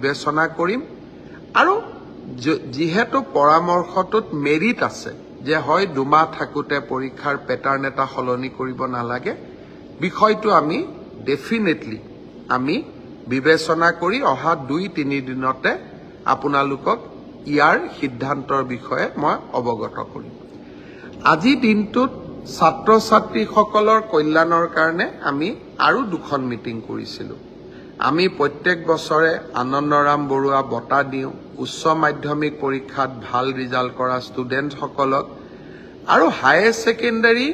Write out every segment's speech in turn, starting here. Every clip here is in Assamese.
বিবেচনা কৰিম আৰু যেহেতু পৰামৰ্শটোত মেৰিট আছে যে হয় 2 মাহ থাকোতে পৰীক্ষাৰ পেটাৰ্ণ এটা সলনি কৰিব নালাগে বিষয়টো আমি ডেফিনেটলি আমি বিবেচনা কৰি অহা 2-3 দিনতে আপোনালোকক ইয়াৰ সিদ্ধান্তৰ বিষয়ে মই অৱগত কৰিম আজি দিনটোত ছাত্ৰ ছাত্ৰীসকলৰ কল্যাণৰ কাৰণে আমি আৰু 2খন মিটিং কৰিছিলোঁ আমি প্ৰত্যেক বছৰে আনন্দৰাম বৰুৱা বঁটা দিওঁ উচ্চ মাধ্যমিক পৰীক্ষাত ভাল ৰিজাল্ট কৰা ষ্টুডেণ্টসকলক আৰু হায়াৰ ছেকেণ্ডাৰী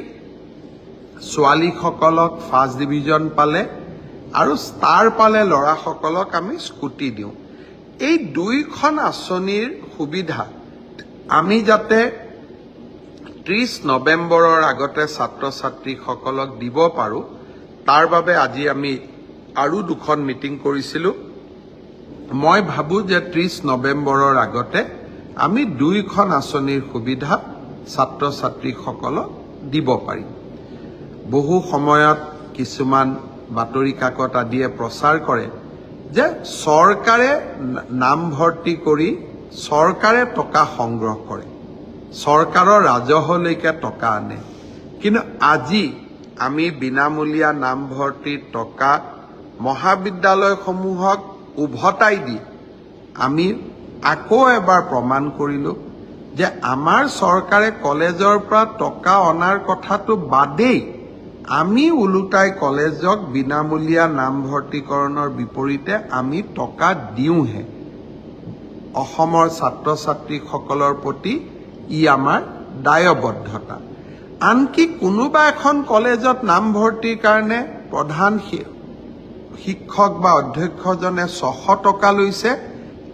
ছোৱালীসকলক ফাৰ্ষ্ট ডিভিজন পালে আৰু ষ্টাৰ পালে ল'ৰাসকলক আমি স্কুটি দিওঁ এই 2খন আঁচনিৰ সুবিধা আমি যাতে 30 নৱেম্বৰৰ আগতে ছাত্ৰ ছাত্ৰীসকলক দিব পাৰোঁ তাৰ বাবে আজি আমি আৰু 2খন মিটিং কৰিছিলোঁ মই ভাবোঁ যে 30 নৱেম্বৰৰ আগতে আমি 2খন আঁচনিৰ সুবিধা ছাত্ৰ ছাত্ৰীসকলক দিব পাৰিম বহু সময়ত কিছুমান বাতৰি কাকত আদিয়ে প্ৰচাৰ কৰে যে চৰকাৰে নামভৰ্তি কৰি চৰকাৰে টকা সংগ্ৰহ কৰে চৰকাৰৰ ৰাজহলৈকে টকা আনে কিন্তু আজি আমি বিনামূলীয়া নামভৰ্তিৰ টকা মহাবিদ্যালয়সমূহক উভতাই দি আমি আকৌ এবাৰ প্ৰমাণ কৰিলোঁ যে আমাৰ চৰকাৰে কলেজৰ পৰা টকা অনাৰ কথাটো বাদেই আমি ওলোটাই কলেজক বিনামূলীয়া নামভৰ্তিকৰণৰ বিপৰীতে আমি টকা দিওঁহে অসমৰ ছাত্ৰ ছাত্ৰীসকলৰ প্ৰতি ই আমাৰ দায়বদ্ধতা আনকি কোনোবা এখন কলেজত নামভৰ্তিৰ কাৰণে প্ৰধান শিক্ষক বা অধ্যক্ষজনে 600 টকা লৈছে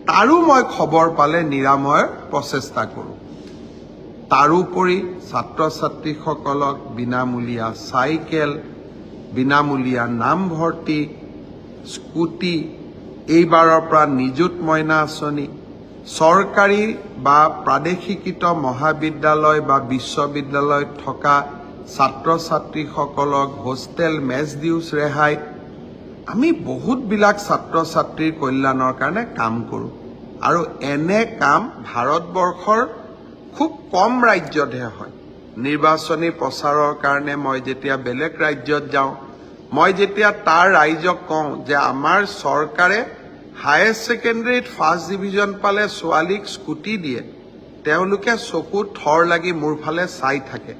তাৰো মই খবৰ পালে নিৰাময়ৰ প্ৰচেষ্টা কৰোঁ তাৰোপৰি ছাত্ৰ ছাত্ৰীসকলক বিনামূলীয়া চাইকেল বিনামূলীয়া নামভৰ্তি স্কুটি এইবাৰৰ পৰা নিযুত মইনা আঁচনি চৰকাৰী বা প্ৰাদেশিকৃত মহাবিদ্যালয় বা বিশ্ববিদ্যালয়ত থকা ছাত্ৰ ছাত্ৰীসকলক হোষ্টেল মেছ ডিউজ ৰেহাই আমি বহুতবিলাক ছাত্ৰ ছাত্ৰীৰ কল্যাণৰ কাৰণে কাম কৰোঁ আৰু এনে কাম ভাৰতবৰ্ষৰ খুব কম ৰাজ্যতহে হয় নিৰ্বাচনী প্ৰচাৰৰ কাৰণে মই যেতিয়া বেলেগ ৰাজ্যত যাওঁ মই যেতিয়া তাৰ ৰাইজক কওঁ যে আমাৰ চৰকাৰে হায়াৰ ছেকেণ্ডাৰীত ফাৰ্ষ্ট ডিভিজন পালে ছোৱালীক স্কুটি দিয়ে তেওঁলোকে চকু থৰ লাগি মোৰ ফালে চাই থাকে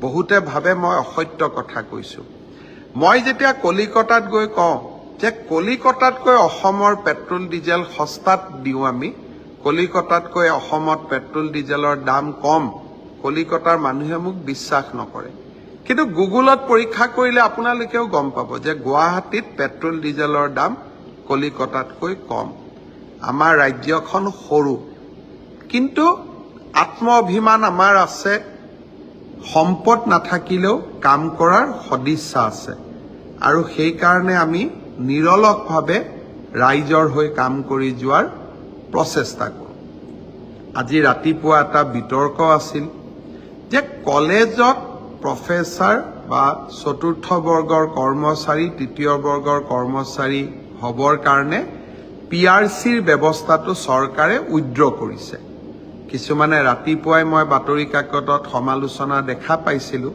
বহুতে ভাবে মই অসত্য কথা কৈছোঁ মই যেতিয়া কলিকতাত গৈ কওঁ যে কলিকতাতকৈ অসমৰ পেট্ৰল ডিজেল সস্তাত দিওঁ আমি কলিকতাতকৈ অসমত পেট্ৰল ডিজেলৰ দাম কম কলিকতাৰ মানুহে মোক বিশ্বাস নকৰে কিন্তু গুগলত পৰীক্ষা কৰিলে আপোনালোকেও গম পাব যে গুৱাহাটীত পেট্ৰল ডিজেলৰ দাম কলিকতাতকৈ কম আমাৰ ৰাজ্যখন সৰু কিন্তু আত্ম অভিমান আমাৰ আছে সম্পদ নাথাকিলেও কাম কৰাৰ সদিচ্ছা আছে আৰু সেই কাৰণে আমি নিৰলসভাৱে ৰাইজৰ হৈ কাম কৰি যোৱাৰ প্ৰচেষ্টা কৰোঁ আজি ৰাতিপুৱা এটা বিতৰ্ক আছিল যে কলেজত প্ৰফেচাৰ বা চতুৰ্থ বৰ্গৰ কৰ্মচাৰী তৃতীয় বৰ্গৰ কৰ্মচাৰী হ'বৰ কাৰণে PRCৰ ব্যৱস্থাটো চৰকাৰে উইথড্ৰ কৰিছে কিছুমানে ৰাতিপুৱাই মই বাতৰি কাকতত সমালোচনা দেখা পাইছিলোঁ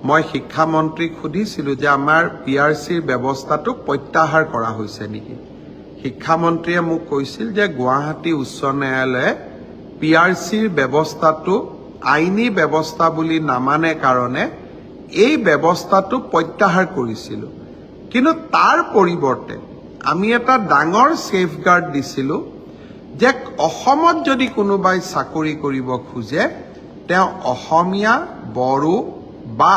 মই শিক্ষামন্ত্ৰীক সুধিছিলোঁ যে আমাৰ PRCৰ ব্যৱস্থাটো প্ৰত্যাহাৰ কৰা হৈছে নেকি শিক্ষামন্ত্ৰীয়ে মোক কৈছিল যে গুৱাহাটী উচ্চ ন্যায়ালয়ে PRCৰ ব্যৱস্থাটো আইনী ব্যৱস্থা বুলি নামানে কাৰণে এই ব্যৱস্থাটো প্ৰত্যাহাৰ কৰিছিলোঁ কিন্তু তাৰ পৰিৱৰ্তে আমি এটা ডাঙৰ সেফগাৰ্ড দিছিলোঁ যে অসমত যদি কোনোবাই চাকৰি কৰিব খোজে তেওঁ অসমীয়া বড়ো বা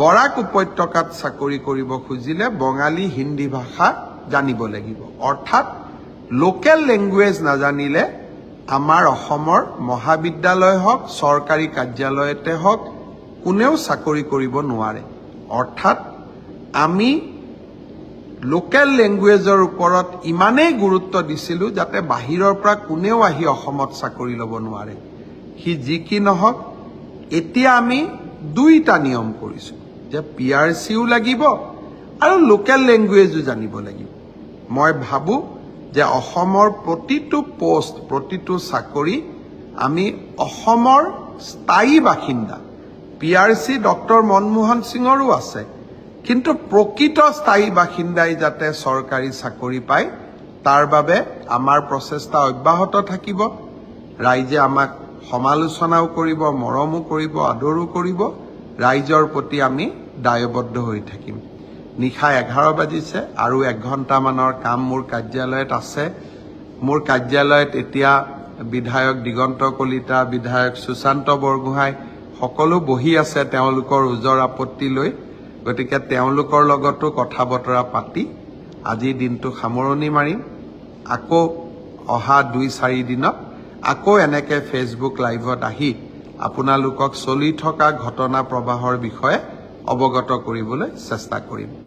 বৰাক উপত্যকাত চাকৰি কৰিব খুজিলে বঙালী হিন্দী ভাষা জানিব লাগিব অৰ্থাৎ লোকেল লেংগুৱেজ নাজানিলে আমাৰ অসমৰ মহাবিদ্যালয় হওক চৰকাৰী কাৰ্যালয়তে হওক কোনেও চাকৰি কৰিব নোৱাৰে অৰ্থাৎ আমি লোকেল লেংগুৱেজৰ ওপৰত ইমানেই গুৰুত্ব দিছিলোঁ যাতে বাহিৰৰ পৰা কোনেও আহি অসমত চাকৰি ল'ব নোৱাৰে সি যি কি নহওক এতিয়া আমি দুইটা নিয়ম কৰিছোঁ যে PRCও লাগিব আৰু লোকেল লেংগুৱেজো জানিব লাগিব মই ভাবোঁ যে অসমৰ প্ৰতিটো পোষ্ট, প্ৰতিটো চাকৰি আমি অসমৰ স্থায়ী বাসিন্দা, PRC ডক্টৰ মনমোহন সিঙৰো আছে, কিন্তু প্ৰকৃত স্থায়ী বাসিন্দাই যাতে চৰকাৰী চাকৰি পায় তাৰ বাবে আমাৰ প্ৰচেষ্টা অব্যাহত থাকিব। ৰাইজে আমাক সমালোচনাও কৰিব, মৰমো কৰিব, আদৰো কৰিব। ৰাইজৰ প্ৰতি আমি দায়বদ্ধ হৈ থাকিম। নিশা 11 বাজিছে আৰু 1 ঘণ্টামানৰ কাম মোৰ কাৰ্যালয়ত আছে। মোৰ কাৰ্যালয়ত এতিয়া বিধায়ক দিগন্ত কলিতা, বিধায়ক সুশান্ত বৰগোহাঁই সকলো বহি আছে তেওঁলোকৰ ওজৰ আপত্তি লৈ। গতিকে তেওঁলোকৰ লগতো কথা বতৰা পাতি আজি দিনটো সামৰণি মাৰিম। আকৌ অহা 2-4 দিনত আকৌ এনেকে ফেচবুক লাইভত আহি আপোনালোকক চলি থকা ঘটনা প্ৰবাহৰ বিষয়ে অৱগত কৰিবলৈ চেষ্টা কৰিম।